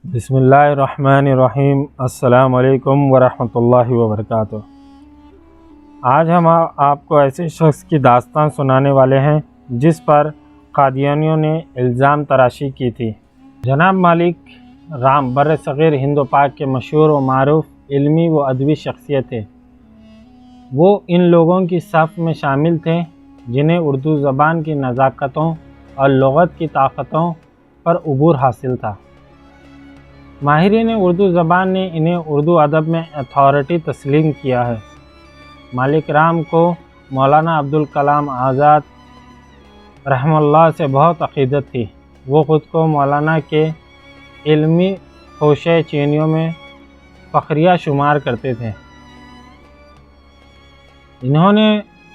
بسم اللہ الرحمن الرحیم۔ السلام علیکم ورحمۃ اللہ وبرکاتہ۔ آج ہم آپ کو ایسے شخص کی داستان سنانے والے ہیں جس پر قادیانیوں نے الزام تراشی کی تھی۔ جناب مالک رام بر صغیر ہند و پاک کے مشہور و معروف علمی و ادبی شخصیت تھے۔ وہ ان لوگوں کی صف میں شامل تھے جنہیں اردو زبان کی نزاکتوں اور لغت کی طاقتوں پر عبور حاصل تھا۔ ماہرین اردو زبان نے انہیں اردو ادب میں اتھارٹی تسلیم کیا ہے۔ مالک رام کو مولانا عبدالکلام آزاد رحمہ اللہ سے بہت عقیدت تھی۔ وہ خود کو مولانا کے علمی خوشے چینیوں میں فخریہ شمار کرتے تھے۔ انہوں نے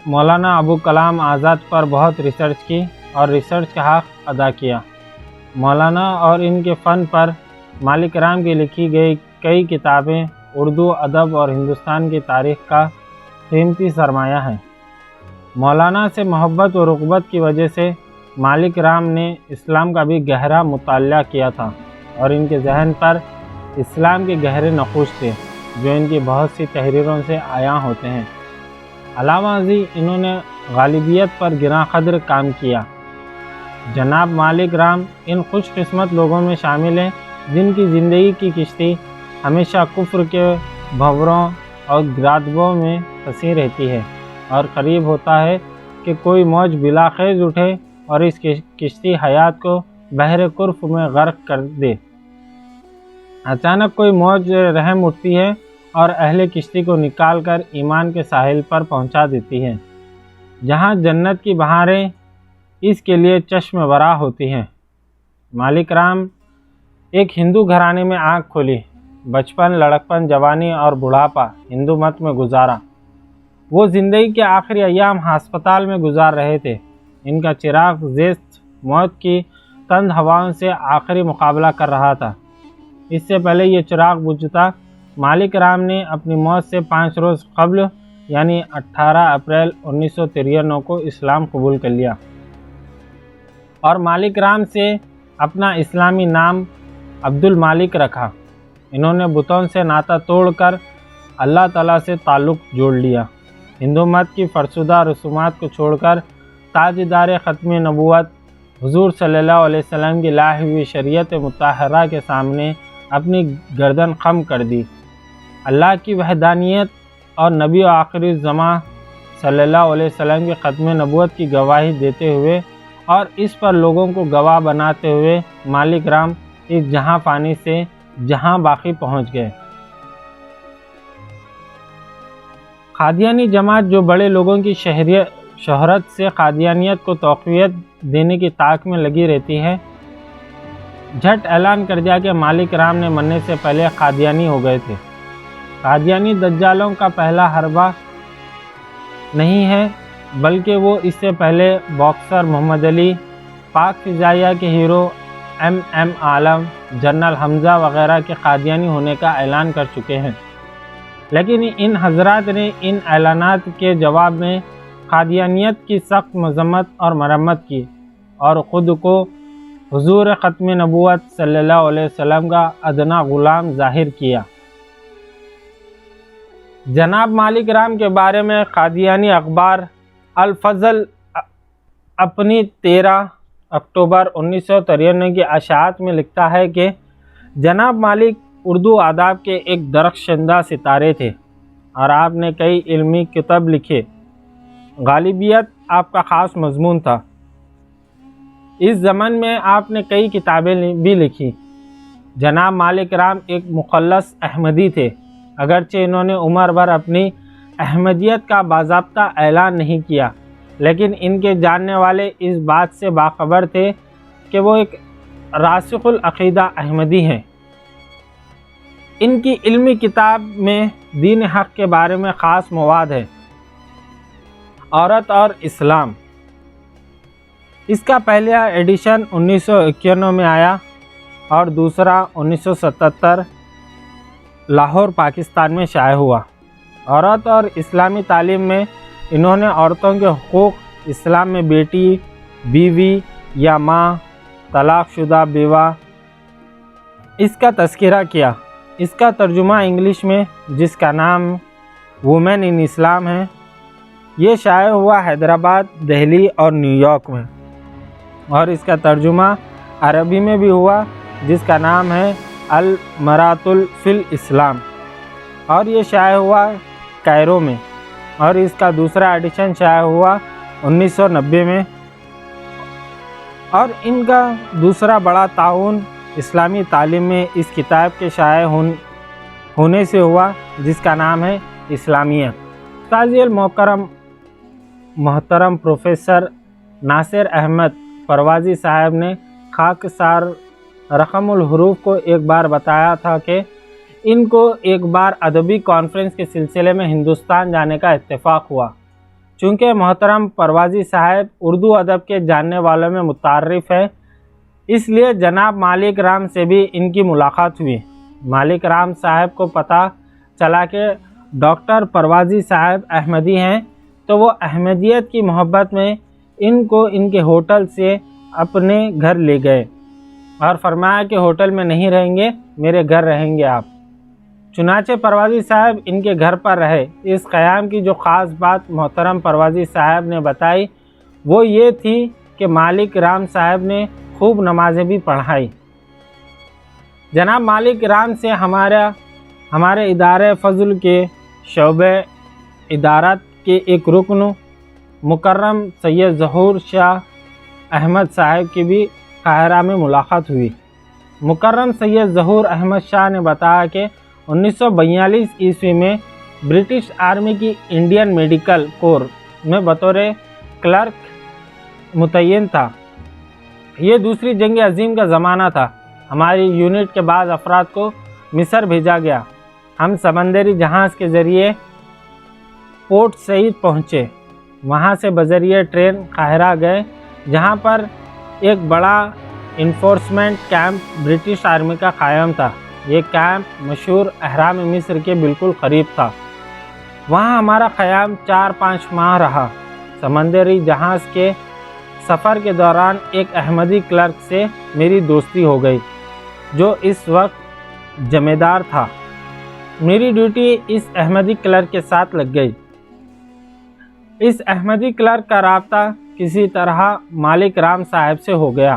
مولانا ابوالکلام آزاد پر بہت ریسرچ کی اور ریسرچ کا حق ادا کیا۔ مولانا اور ان کے فن پر مالک رام کی لکھی گئی کئی کتابیں اردو ادب اور ہندوستان کی تاریخ کا قیمتی سرمایہ ہیں۔ مولانا سے محبت و رغبت کی وجہ سے مالک رام نے اسلام کا بھی گہرا مطالعہ کیا تھا اور ان کے ذہن پر اسلام کے گہرے نقوش تھے جو ان کی بہت سی تحریروں سے عیاں ہوتے ہیں۔ علاوہ ازیں انہوں نے غالبیت پر گراں قدر کام کیا۔ جناب مالک رام ان خوش قسمت لوگوں میں شامل ہیں جن کی زندگی کی کشتی ہمیشہ کفر کے بھنوروں اور گرادبوں میں پھنسی رہتی ہے اور قریب ہوتا ہے کہ کوئی موج بلاخیز اٹھے اور اس کشتی حیات کو بحر کرف میں غرق کر دے۔ اچانک کوئی موج رحم اٹھتی ہے اور اہل کشتی کو نکال کر ایمان کے ساحل پر پہنچا دیتی ہے جہاں جنت کی بہاریں اس کے لیے چشم برآ ہوتی ہیں۔ مالک رام ایک ہندو گھرانے میں آنکھ کھولی۔ بچپن، لڑکپن، جوانی اور بڑھاپا ہندو مت میں گزارا۔ وہ زندگی کے آخری ایام ہسپتال میں گزار رہے تھے۔ ان کا چراغ زیست موت کی تند ہواؤں سے آخری مقابلہ کر رہا تھا۔ اس سے پہلے یہ چراغ بجھتا، مالک رام نے اپنی موت سے 5 روز قبل یعنی 18 اپریل 1993 کو اسلام قبول کر لیا اور مالک رام سے اپنا اسلامی نام عبد المالک رکھا۔ انہوں نے بتوں سے ناطہ توڑ کر اللہ تعالیٰ سے تعلق جوڑ لیا۔ ہندو مت کی فرسودہ رسومات کو چھوڑ کر تاجدار ختم نبوت حضور صلی اللہ علیہ وسلم کی لائی ہوئی شریعت مطہرہ کے سامنے اپنی گردن خم کر دی۔ اللہ کی وحدانیت اور نبی و آخری الزماں صلی اللہ علیہ وسلم کی ختم نبوت کی گواہی دیتے ہوئے اور اس پر لوگوں کو گواہ بناتے ہوئے مالک رام اس جہاں فانی سے جہاں باقی پہنچ گئے۔ قادیانی جماعت جو بڑے لوگوں کی شہرت سے قادیانیت کو تقویت دینے کی طاق میں لگی رہتی ہے، جھٹ اعلان کر دیا کہ مالک رام نے مرنے سے پہلے قادیانی ہو گئے تھے۔ قادیانی دجالوں کا پہلا حربہ نہیں ہے بلکہ وہ اس سے پہلے باکسر محمد علی، پاک فضائیہ کے ہیرو ایم عالم، جنرل حمزہ وغیرہ کے قادیانی ہونے کا اعلان کر چکے ہیں، لیکن ان حضرات نے ان اعلانات کے جواب میں قادیانیت کی سخت مذمت اور مرمت کی اور خود کو حضور ختم نبوت صلی اللہ علیہ وسلم کا ادنا غلام ظاہر کیا۔ جناب مالک رام کے بارے میں قادیانی اخبار الفضل اپنی 13 اکتوبر 1993 کی اشاعت میں لکھتا ہے کہ جناب مالک اردو آداب کے ایک درخشندہ ستارے تھے اور آپ نے کئی علمی کتب لکھے۔ غالبیت آپ کا خاص مضمون تھا۔ اس زمن میں آپ نے کئی کتابیں بھی لکھی۔ جناب مالک رام ایک مخلص احمدی تھے، اگرچہ انہوں نے عمر بھر اپنی احمدیت کا باضابطہ اعلان نہیں کیا، لیکن ان کے جاننے والے اس بات سے باخبر تھے کہ وہ ایک راسخ العقیدہ احمدی ہیں۔ ان کی علمی کتاب میں دین حق کے بارے میں خاص مواد ہے۔ عورت اور اسلام، اس کا پہلا ایڈیشن 1991 میں آیا اور دوسرا 1977 لاہور پاکستان میں شائع ہوا۔ عورت اور اسلامی تعلیم میں انہوں نے عورتوں کے حقوق، اسلام میں بیٹی، بیوی یا ماں، طلاق شدہ بیوہ، اس کا تذکرہ کیا۔ اس کا ترجمہ انگلش میں، جس کا نام وومن ان اسلام ہے، یہ شائع ہوا حیدرآباد، دہلی اور نیو یارک میں، اور اس کا ترجمہ عربی میں بھی ہوا، جس کا نام ہے المرأۃ فی الاسلام، اور یہ شائع ہوا کائرو میں، اور اس کا دوسرا ایڈیشن شائع ہوا 1990 میں، اور ان کا دوسرا بڑا تعاون اسلامی تعلیم میں اس کتاب کے شائع ہونے سے ہوا، جس کا نام ہے اسلامیہ۔ استاذ محترم پروفیسر ناصر احمد پروازی صاحب نے خاکسار رقم الحروف کو ایک بار بتایا تھا کہ ان کو ایک بار ادبی کانفرنس کے سلسلے میں ہندوستان جانے کا اتفاق ہوا۔ چونکہ محترم پروازی صاحب اردو ادب کے جاننے والوں میں متعارف ہے، اس لیے جناب مالک رام سے بھی ان کی ملاقات ہوئی۔ مالک رام صاحب کو پتہ چلا کہ ڈاکٹر پروازی صاحب احمدی ہیں، تو وہ احمدیت کی محبت میں ان کو ان کے ہوٹل سے اپنے گھر لے گئے اور فرمایا کہ ہوٹل میں نہیں رہیں گے، میرے گھر رہیں گے آپ۔ چنانچہ پروازی صاحب ان کے گھر پر رہے۔ اس قیام کی جو خاص بات محترم پروازی صاحب نے بتائی وہ یہ تھی کہ مالک رام صاحب نے خوب نمازیں بھی پڑھائی۔ جناب مالک رام سے ہمارے ادارے فضل کے شعبہ ادارات کے ایک رکن مکرم سید ظہور شاہ احمد صاحب کی بھی قاہرہ میں ملاقات ہوئی۔ مکرم سید ظہور احمد شاہ نے بتایا کہ 1942 عیسوی میں برٹش آرمی کی انڈین میڈیکل کور میں بطور کلرک متعین تھا۔ یہ دوسری جنگ عظیم کا زمانہ تھا۔ ہماری یونٹ کے بعض افراد کو مصر بھیجا گیا۔ ہم سمندری جہاز کے ذریعے پورٹ سعید پہنچے، وہاں سے بذریعہ ٹرین قاہرہ گئے، جہاں پر ایک بڑا انفورسمنٹ کیمپ برٹش آرمی کا قائم تھا۔ یہ کیمپ مشہور اہرام مصر کے بالکل قریب تھا۔ وہاں ہمارا قیام 4-5 ماہ رہا۔ سمندری جہاز کے سفر کے دوران ایک احمدی کلرک سے میری دوستی ہو گئی، جو اس وقت جمیدار تھا۔ میری ڈیوٹی اس احمدی کلرک کے ساتھ لگ گئی۔ اس احمدی کلرک کا رابطہ کسی طرح مالک رام صاحب سے ہو گیا۔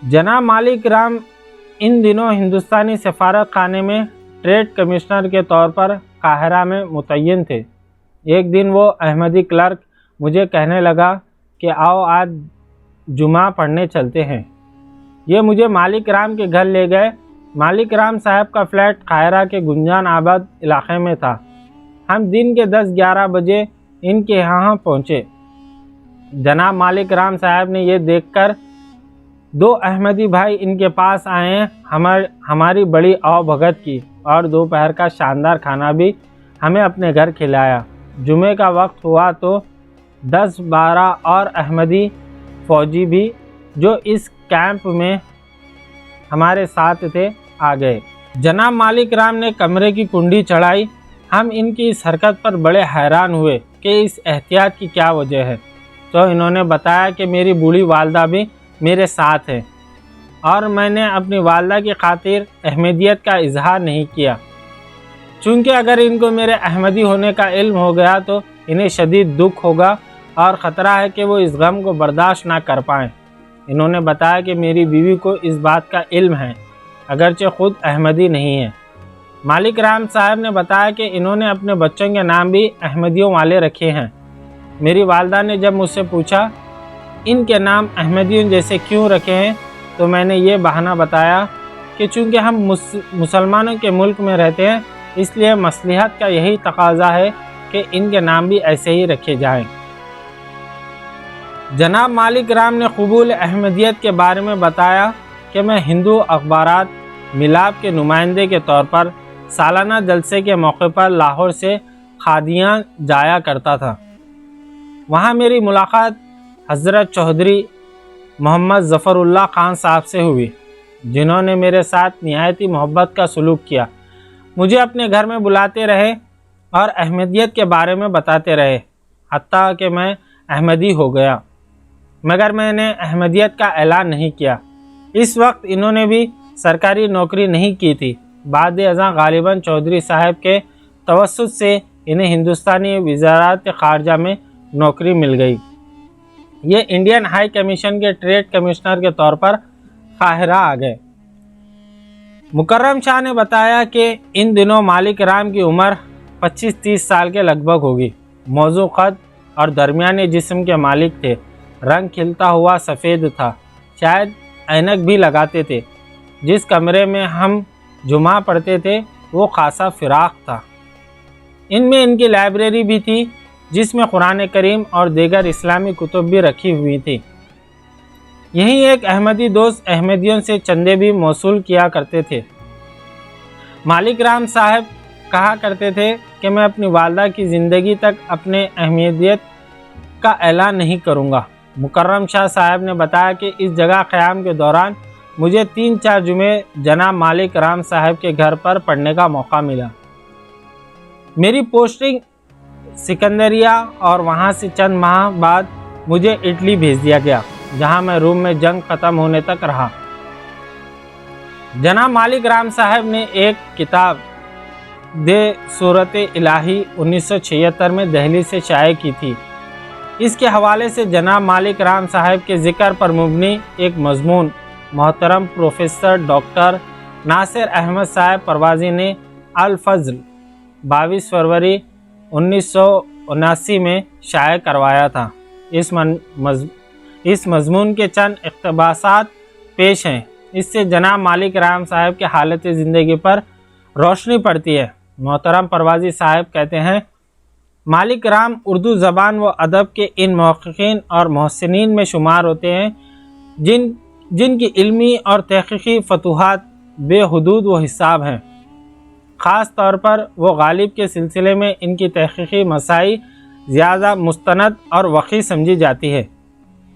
جناب مالک رام ان دنوں ہندوستانی سفارت خانے میں ٹریڈ کمشنر کے طور پر قاہرہ میں متعین تھے۔ ایک دن وہ احمدی کلرک مجھے کہنے لگا کہ آؤ آج جمعہ پڑھنے چلتے ہیں۔ یہ مجھے مالک رام کے گھر لے گئے۔ مالک رام صاحب کا فلیٹ قاہرہ کے گنجان آباد علاقے میں تھا۔ ہم دن کے 10-11 بجے ان کے یہاں پہنچے۔ جناب مالک رام صاحب نے یہ دیکھ کر 2 احمدی بھائی ان کے پاس آئے، ہماری بڑی آؤ بھگت کی اور دوپہر کا شاندار کھانا بھی ہمیں اپنے گھر کھلایا۔ جمعے کا وقت ہوا تو 10-12 اور احمدی فوجی بھی جو اس کیمپ میں ہمارے ساتھ تھے آ گئے۔ جناب مالک رام نے کمرے کی کنڈی چڑھائی۔ ہم ان کی اس حرکت پر بڑے حیران ہوئے کہ اس احتیاط کی کیا وجہ ہے، تو انہوں نے بتایا کہ میری بوڑھی والدہ بھی میرے ساتھ ہے اور میں نے اپنی والدہ کی خاطر احمدیت کا اظہار نہیں کیا، چونکہ اگر ان کو میرے احمدی ہونے کا علم ہو گیا تو انہیں شدید دکھ ہوگا اور خطرہ ہے کہ وہ اس غم کو برداشت نہ کر پائیں۔ انہوں نے بتایا کہ میری بیوی کو اس بات کا علم ہے، اگرچہ خود احمدی نہیں ہے۔ مالک رام صاحب نے بتایا کہ انہوں نے اپنے بچوں کے نام بھی احمدیوں والے رکھے ہیں۔ میری والدہ نے جب مجھ سے پوچھا ان کے نام احمدیوں جیسے کیوں رکھے ہیں، تو میں نے یہ بہانہ بتایا کہ چونکہ ہم مسلمانوں کے ملک میں رہتے ہیں، اس لیے مصلحت کا یہی تقاضا ہے کہ ان کے نام بھی ایسے ہی رکھے جائیں۔ جناب مالک رام نے قبول احمدیت کے بارے میں بتایا کہ میں ہندو اخبارات ملاپ کے نمائندے کے طور پر سالانہ جلسے کے موقع پر لاہور سے قادیان جایا کرتا تھا۔ وہاں میری ملاقات حضرت چودھری محمد ظفر اللہ خان صاحب سے ہوئی، جنہوں نے میرے ساتھ نہایتی محبت کا سلوک کیا، مجھے اپنے گھر میں بلاتے رہے اور احمدیت کے بارے میں بتاتے رہے، حتیٰ کہ میں احمدی ہو گیا، مگر میں نے احمدیت کا اعلان نہیں کیا۔ اس وقت انہوں نے بھی سرکاری نوکری نہیں کی تھی۔ بعد ازاں غالباً چودھری صاحب کے توسط سے انہیں ہندوستانی وزارت خارجہ میں نوکری مل گئی۔ یہ انڈین ہائی کمیشن کے ٹریڈ کمشنر کے طور پر قاہرہ آ گئے۔ مکرم شاہ نے بتایا کہ ان دنوں مالک رام کی عمر 25-30 سال کے لگ بھگ ہوگی۔ موزوں قد اور درمیانے جسم کے مالک تھے۔ رنگ کھلتا ہوا سفید تھا، شاید اینک بھی لگاتے تھے۔ جس کمرے میں ہم جمعہ پڑھتے تھے وہ خاصا فراخ تھا۔ ان میں ان کی لائبریری بھی تھی جس میں قرآن کریم اور دیگر اسلامی کتب بھی رکھی ہوئی تھی۔ یہیں ایک احمدی دوست احمدیوں سے چندے بھی موصول کیا کرتے تھے۔ مالک رام صاحب کہا کرتے تھے کہ میں اپنی والدہ کی زندگی تک اپنے احمدیت کا اعلان نہیں کروں گا۔ مکرم شاہ صاحب نے بتایا کہ اس جگہ قیام کے دوران مجھے 3-4 جمعے جناب مالک رام صاحب کے گھر پر پڑھنے کا موقع ملا۔ میری پوسٹنگ سکندریہ اور وہاں سے چند ماہ بعد مجھے اٹلی بھیج دیا گیا، جہاں میں روم میں جنگ ختم ہونے تک رہا۔ جناب مالک رام صاحب نے ایک کتاب دے صورت الہی 1976 میں دہلی سے شائع کی تھی۔ اس کے حوالے سے جناب مالک رام صاحب کے ذکر پر مبنی ایک مضمون محترم پروفیسر ڈاکٹر ناصر احمد صاحب پروازی نے الفضل 22 فروری 1979 میں شائع کروایا تھا۔ اس مضمون کے چند اقتباسات پیش ہیں۔ اس سے جناب مالک رام صاحب کے حالت زندگی پر روشنی پڑتی ہے۔ محترم پروازی صاحب کہتے ہیں، مالک رام اردو زبان و ادب کے ان محققین اور محسنین میں شمار ہوتے ہیں جن کی علمی اور تحقیقی فتوحات بے حدود و حساب ہیں۔ خاص طور پر وہ غالب کے سلسلے میں ان کی تحقیقی مساعی زیادہ مستند اور وقی سمجھی جاتی ہے۔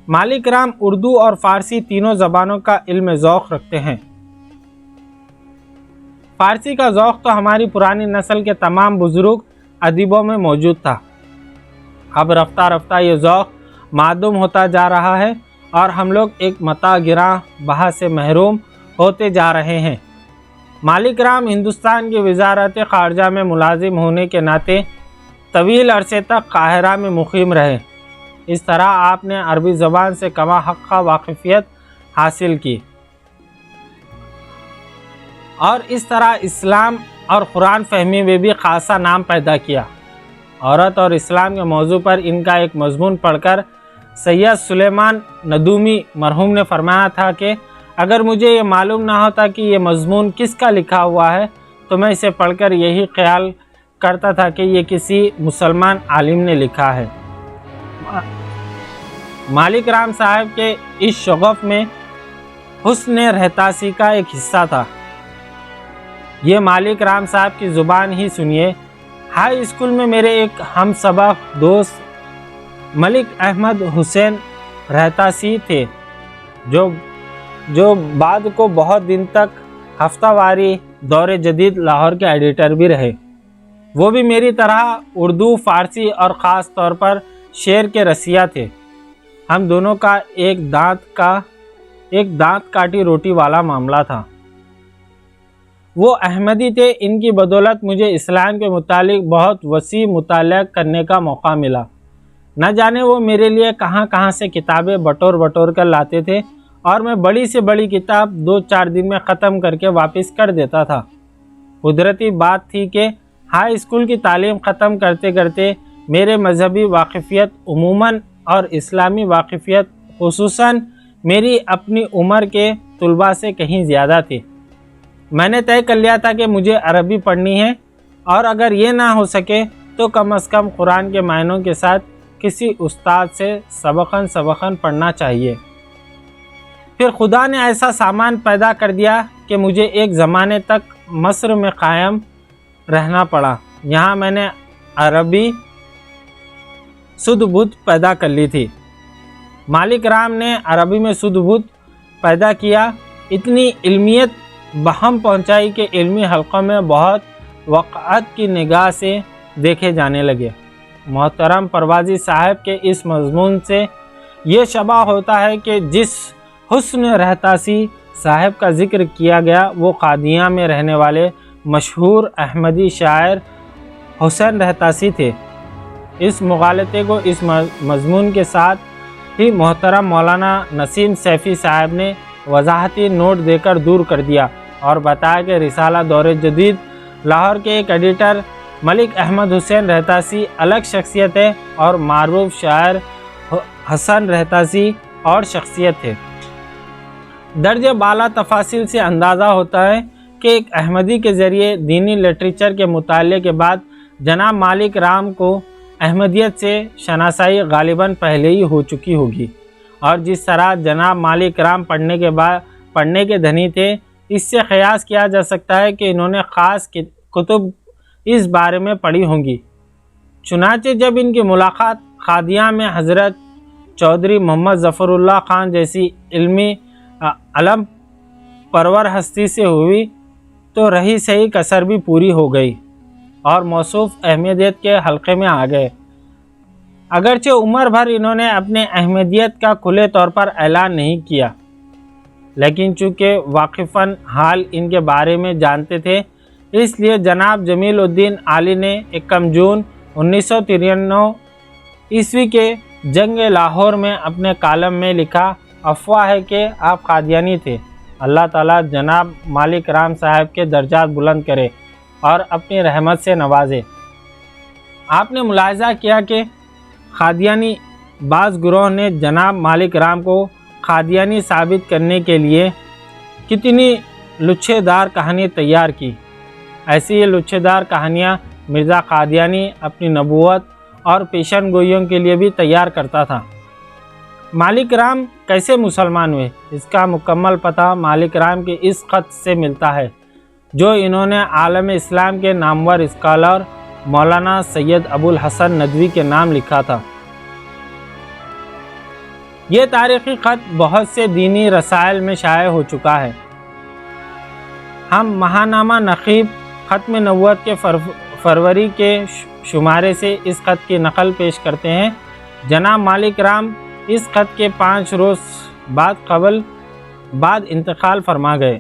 مالک رام اردو اور فارسی تینوں زبانوں کا علم ذوق رکھتے ہیں۔ فارسی کا ذوق تو ہماری پرانی نسل کے تمام بزرگ ادیبوں میں موجود تھا۔ اب رفتہ رفتہ یہ ذوق معدوم ہوتا جا رہا ہے اور ہم لوگ ایک متاع گراں بہا سے محروم ہوتے جا رہے ہیں۔ مالک رام ہندوستان کی وزارت خارجہ میں ملازم ہونے کے ناطے طویل عرصے تک قاہرہ میں مقیم رہے۔ اس طرح آپ نے عربی زبان سے کما حق واقفیت حاصل کی اور اس طرح اسلام اور قرآن فہمی میں بھی خاصا نام پیدا کیا۔ عورت اور اسلام کے موضوع پر ان کا ایک مضمون پڑھ کر سید سلیمان ندومی مرحوم نے فرمایا تھا کہ اگر مجھے یہ معلوم نہ ہوتا کہ یہ مضمون کس کا لکھا ہوا ہے تو میں اسے پڑھ کر یہی خیال کرتا تھا کہ یہ کسی مسلمان عالم نے لکھا ہے۔ مالک رام صاحب کے اس شغف میں حسن رہتاسی کا ایک حصہ تھا۔ یہ مالک رام صاحب کی زبان ہی سنیے۔ ہائی اسکول میں میرے ایک ہم سبق دوست ملک احمد حسین رہتاسی تھے جو بعد کو بہت دن تک ہفتہ واری دور جدید لاہور کے ایڈیٹر بھی رہے۔ وہ بھی میری طرح اردو، فارسی اور خاص طور پر شعر کے رسیا تھے۔ ہم دونوں کا ایک دانت کاٹی روٹی والا معاملہ تھا۔ وہ احمدی تھے، ان کی بدولت مجھے اسلام کے متعلق بہت وسیع مطالعہ کرنے کا موقع ملا۔ نہ جانے وہ میرے لیے کہاں کہاں سے کتابیں بٹور کر لاتے تھے اور میں بڑی سے بڑی کتاب 2-4 دن میں ختم کر کے واپس کر دیتا تھا۔ قدرتی بات تھی کہ ہائی اسکول کی تعلیم ختم کرتے کرتے میرے مذہبی واقفیت عموماً اور اسلامی واقفیت خصوصاً میری اپنی عمر کے طلباء سے کہیں زیادہ تھی۔ میں نے طے کر لیا تھا کہ مجھے عربی پڑھنی ہے اور اگر یہ نہ ہو سکے تو کم از کم قرآن کے معنوں کے ساتھ کسی استاد سے سبقاً پڑھنا چاہیے۔ پھر خدا نے ایسا سامان پیدا کر دیا کہ مجھے ایک زمانے تک مصر میں قائم رہنا پڑا۔ یہاں میں نے عربی سدھ بدھ پیدا کر لی تھی۔ مالک رام نے عربی میں سدھ بدھ پیدا کیا، اتنی علمیت بہم پہنچائی کہ علمی حلقوں میں بہت وقعت کی نگاہ سے دیکھے جانے لگے۔ محترم پروازی صاحب کے اس مضمون سے یہ شبہ ہوتا ہے کہ جس حسن رہتاسی صاحب کا ذکر کیا گیا وہ قادیاں میں رہنے والے مشہور احمدی شاعر حسین رہتاسی تھے۔ اس مغالطے کو اس مضمون کے ساتھ ہی محترم مولانا نسیم سیفی صاحب نے وضاحتی نوٹ دے کر دور کر دیا اور بتایا کہ رسالہ دور جدید لاہور کے ایک ایڈیٹر ملک احمد حسین رہتاسی الگ شخصیت ہے اور معروف شاعر حسن رہتاسی اور شخصیت ہے۔ درجہ بالا تفاصیل سے اندازہ ہوتا ہے کہ ایک احمدی کے ذریعے دینی لٹریچر کے مطالعے کے بعد جناب مالک رام کو احمدیت سے شناسائی غالباً پہلے ہی ہو چکی ہوگی، اور جس طرح جناب مالک رام پڑھنے کے دھنی تھے، اس سے قیاس کیا جا سکتا ہے کہ انہوں نے خاص کتب اس بارے میں پڑھی ہوں گی۔ چنانچہ جب ان کی ملاقات قادیاں میں حضرت چودھری محمد ظفر اللہ خان جیسی علمی علم پرور ہستی سے ہوئی تو رہی صحیح کسر بھی پوری ہو گئی اور موصوف احمدیت کے حلقے میں آ گئے۔ اگرچہ عمر بھر انہوں نے اپنے احمدیت کا کھلے طور پر اعلان نہیں کیا، لیکن چونکہ واقفاً حال ان کے بارے میں جانتے تھے، اس لیے جناب جمیل الدین عالی نے 1 جون 1993 عیسوی کے جنگ لاہور میں اپنے کالم میں لکھا، افواہ ہے کہ آپ قادیانی تھے۔ اللہ تعالیٰ جناب مالک رام صاحب کے درجات بلند کرے اور اپنی رحمت سے نوازے۔ آپ نے ملاحظہ کیا کہ قادیانی بعض گروہ نے جناب مالک رام کو قادیانی ثابت کرنے کے لیے کتنی لچھے دار کہانی تیار کی۔ ایسی یہ لچھے دار کہانیاں مرزا قادیانی اپنی نبوت اور پیشن گوئیوں کے لیے بھی تیار کرتا تھا۔ مالک رام کیسے مسلمان ہوئے، اس کا مکمل پتہ مالک رام کے اس خط سے ملتا ہے جو انہوں نے عالم اسلام کے نامور اسکالر مولانا سید ابو الحسن ندوی کے نام لکھا تھا۔ یہ تاریخی خط بہت سے دینی رسائل میں شائع ہو چکا ہے۔ ہم ماہنامہ نقیب ختم نبوت کے فروری کے شمارے سے اس خط کی نقل پیش کرتے ہیں۔ جناب مالک رام اس خط کے 5 روز بعد انتقال فرما گئے۔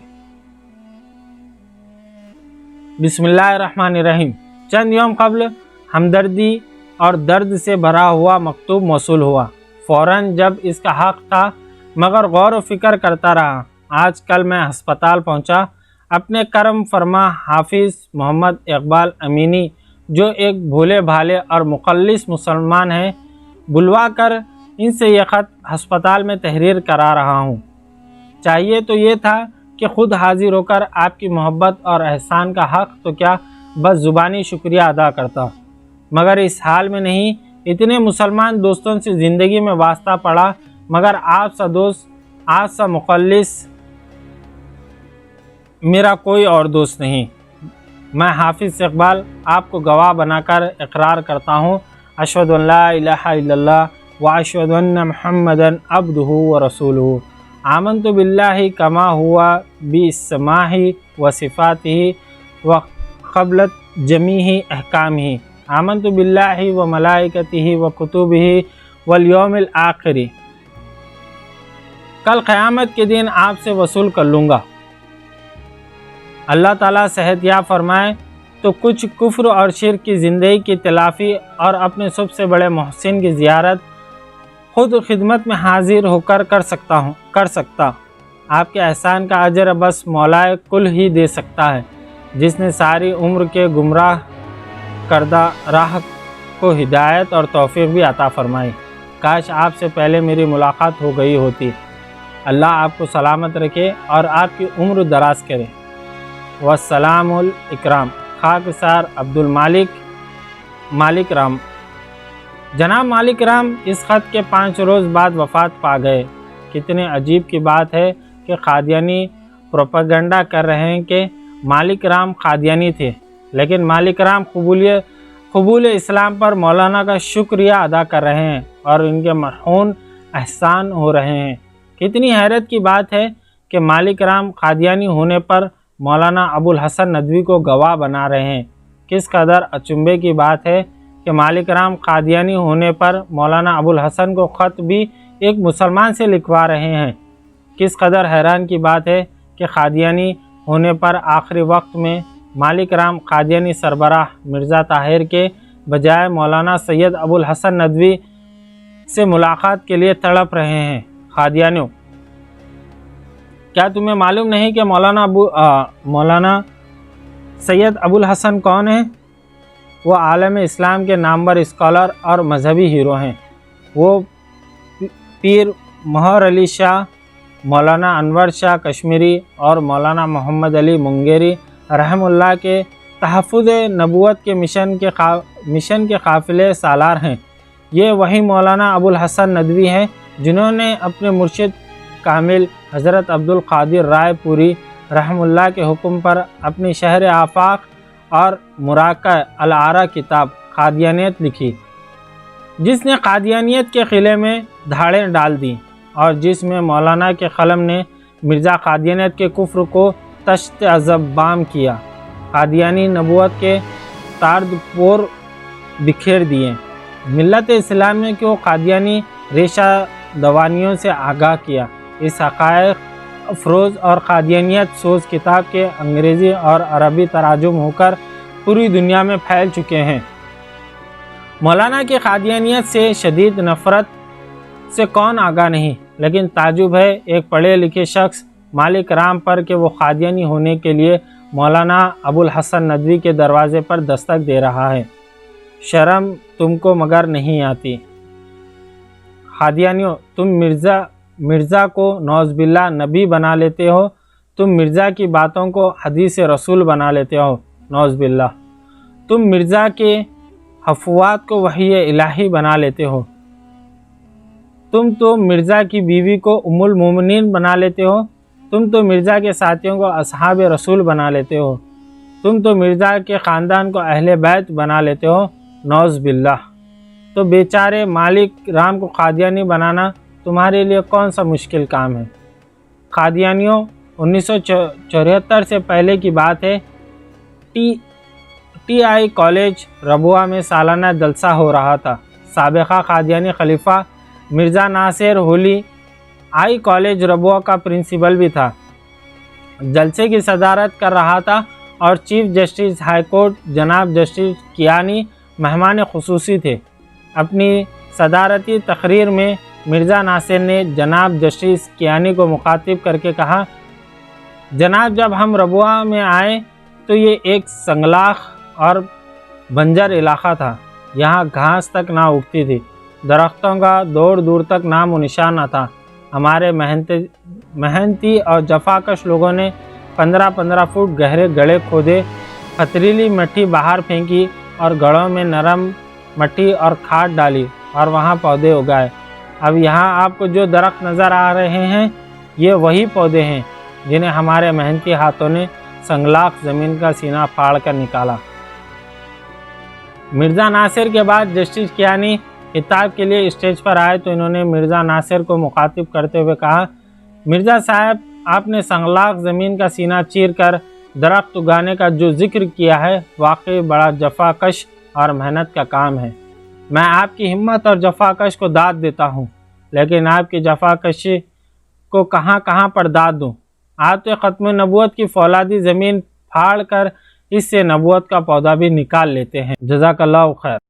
بسم اللہ الرحمن الرحیم۔ چند یوم قبل ہمدردی اور درد سے بھرا ہوا مکتوب موصول ہوا۔ فوراً جب اس کا حق تھا مگر غور و فکر کرتا رہا۔ آج کل میں ہسپتال پہنچا، اپنے کرم فرما حافظ محمد اقبال امینی جو ایک بھولے بھالے اور مخلص مسلمان ہیں، بلوا کر ان سے یہ خط ہسپتال میں تحریر کرا رہا ہوں۔ چاہیے تو یہ تھا کہ خود حاضر ہو کر آپ کی محبت اور احسان کا حق تو کیا بس زبانی شکریہ ادا کرتا، مگر اس حال میں نہیں۔ اتنے مسلمان دوستوں سے زندگی میں واسطہ پڑا مگر آپ سا دوست، آپ سا مخلص میرا کوئی اور دوست نہیں۔ میں حافظ اقبال آپ کو گواہ بنا کر اقرار کرتا ہوں، اشہد ان لا الہ الا اللہ واشہد ان محمدًا عبدہ ورسولہ، آمنت باللہ کما ہوا باسماہ وصفاتہ وقبلت جمیع احکامہ، آمنت باللہ وملائکتہ وکتبہ والیوم الآخر۔ کل قیامت کے دن آپ سے وصول کر لوں گا۔ اللہ تعالیٰ صحت یاب فرمائے تو کچھ کفر اور شرک کی زندگی کی تلافی اور اپنے سب سے بڑے محسن کی زیارت خود خدمت میں حاضر ہو کر کر سکتا۔ آپ کے احسان کا اجر بس مولائے کل ہی دے سکتا ہے، جس نے ساری عمر کے گمراہ کردہ راہ کو ہدایت اور توفیق بھی عطا فرمائی۔ کاش آپ سے پہلے میری ملاقات ہو گئی ہوتی۔ اللہ آپ کو سلامت رکھے اور آپ کی عمر دراز کرے۔ والسلام الاکرام، خاکسار عبدالمالک مالک رام۔ جناب مالک رام اس خط کے 5 روز بعد وفات پا گئے۔ کتنے عجیب کی بات ہے کہ قادیانی پروپیگنڈا کر رہے ہیں کہ مالک رام قادیانی تھے، لیکن مالک رام قبول اسلام پر مولانا کا شکریہ ادا کر رہے ہیں اور ان کے مرہون احسان ہو رہے ہیں۔ کتنی حیرت کی بات ہے کہ مالک رام قادیانی ہونے پر مولانا ابو الحسن ندوی کو گواہ بنا رہے ہیں۔ کس قدر اچنبھے کی بات ہے کہ مالک رام قادیانی ہونے پر مولانا ابو الحسن کو خط بھی ایک مسلمان سے لکھوا رہے ہیں۔ کس قدر حیران کی بات ہے کہ قادیانی ہونے پر آخری وقت میں مالک رام قادیانی سربراہ مرزا طاہر کے بجائے مولانا سید ابو الحسن ندوی سے ملاقات کے لیے تڑپ رہے ہیں۔ قادیانیوں، کیا تمہیں معلوم نہیں کہ مولانا سید ابو الحسن کون ہیں؟ وہ عالم اسلام کے نامور اسکالر اور مذہبی ہیرو ہیں۔ وہ پیر مہر علی شاہ، مولانا انور شاہ کشمیری اور مولانا محمد علی منگیری رحم اللہ کے تحفظ نبوت کے مشن کے قافلے سالار ہیں۔ یہ وہی مولانا ابو الحسن ندوی ہیں جنہوں نے اپنے مرشد کامل حضرت عبد القادر رائے پوری رحم اللہ کے حکم پر اپنی شہر آفاق اور مراکہ العارہ کتاب قادیانیت لکھی، جس نے قادیانیت کے قلعے میں دھاڑیں ڈال دیں اور جس میں مولانا کے قلم نے مرزا قادیانیت کے کفر کو تشت زبام کیا، قادیانی نبوت کے تارد پور بکھیر دیے، ملت اسلامیہ کو قادیانی ریشہ دوانیوں سے آگاہ کیا۔ اس حقائق افروز اور قادیانیت سوز کتاب کے انگریزی اور عربی تراجم ہو کر پوری دنیا میں پھیل چکے ہیں۔ مولانا کی قادیانیت سے شدید نفرت سے کون آگاہ نہیں، لیکن تعجب ہے ایک پڑھے لکھے شخص مالک رام پر کہ وہ قادیانی ہونے کے لیے مولانا ابو الحسن ندوی کے دروازے پر دستک دے رہا ہے۔ شرم تم کو مگر نہیں آتی؟ قادیانیوں، تم مرزا کو نعوذ باللہ نبی بنا لیتے ہو، تم مرزا کی باتوں کو حدیث رسول بنا لیتے ہو، نعوذ باللہ، تم مرزا کے حفوات کو وحی الہی بنا لیتے ہو، تم تو مرزا کی بیوی کو ام المومنین بنا لیتے ہو، تم تو مرزا کے ساتھیوں کو اصحاب رسول بنا لیتے ہو، تم تو مرزا کے خاندان کو اہل بیت بنا لیتے ہو، نعوذ باللہ۔ تو بیچارے مالک رام کو قادیانی بنانا تمہارے لیے کون سا مشکل کام ہے؟ قادیانیوں، 1974 سے پہلے کی بات ہے، ٹی آئی کالج ربوہ میں سالانہ جلسہ ہو رہا تھا۔ سابقہ قادیانی خلیفہ مرزا ناصر ہولی آئی کالج ربوہ کا پرنسپل بھی تھا، جلسے کی صدارت کر رہا تھا اور چیف جسٹس ہائی کورٹ جناب جسٹس کیانی مہمان خصوصی تھے۔ اپنی صدارتی تقریر میں مرزا ناصر نے جناب جسٹس کیانی کو مخاطب کر کے کہا، جناب، جب ہم ربوہ میں آئے تو یہ ایک سنگلاخ اور بنجر علاقہ تھا، یہاں گھاس تک نہ اگتی تھی، درختوں کا دور دور تک نام و نشان نہ تھا۔ ہمارے محنتی اور جفاکش لوگوں نے 15 فٹ گہرے گڑھے کھودے، پتھریلی مٹی باہر پھینکی اور گڑھوں میں نرم مٹی اور کھاد ڈالی اور وہاں پودے اگائے۔ اب یہاں آپ کو جو درخت نظر آ رہے ہیں یہ وہی پودے ہیں جنہیں ہمارے محنتی ہاتھوں نے سنگلاخ زمین کا سینہ پھاڑ کر نکالا۔ مرزا ناصر کے بعد جسٹس کیانی خطاب کے لیے اسٹیج پر آئے تو انہوں نے مرزا ناصر کو مخاطب کرتے ہوئے کہا، مرزا صاحب، آپ نے سنگلاخ زمین کا سینہ چیر کر درخت اگانے کا جو ذکر کیا ہے واقعی بڑا جفاکش اور محنت کا کام ہے۔ میں آپ کی ہمت اور جفاکش کو داد دیتا ہوں، لیکن آپ کی جفاکشی کو کہاں پر داد دوں؟ آپ تو ختم نبوت کی فولادی زمین پھاڑ کر اس سے نبوت کا پودا بھی نکال لیتے ہیں۔ جزاک اللہ خیر۔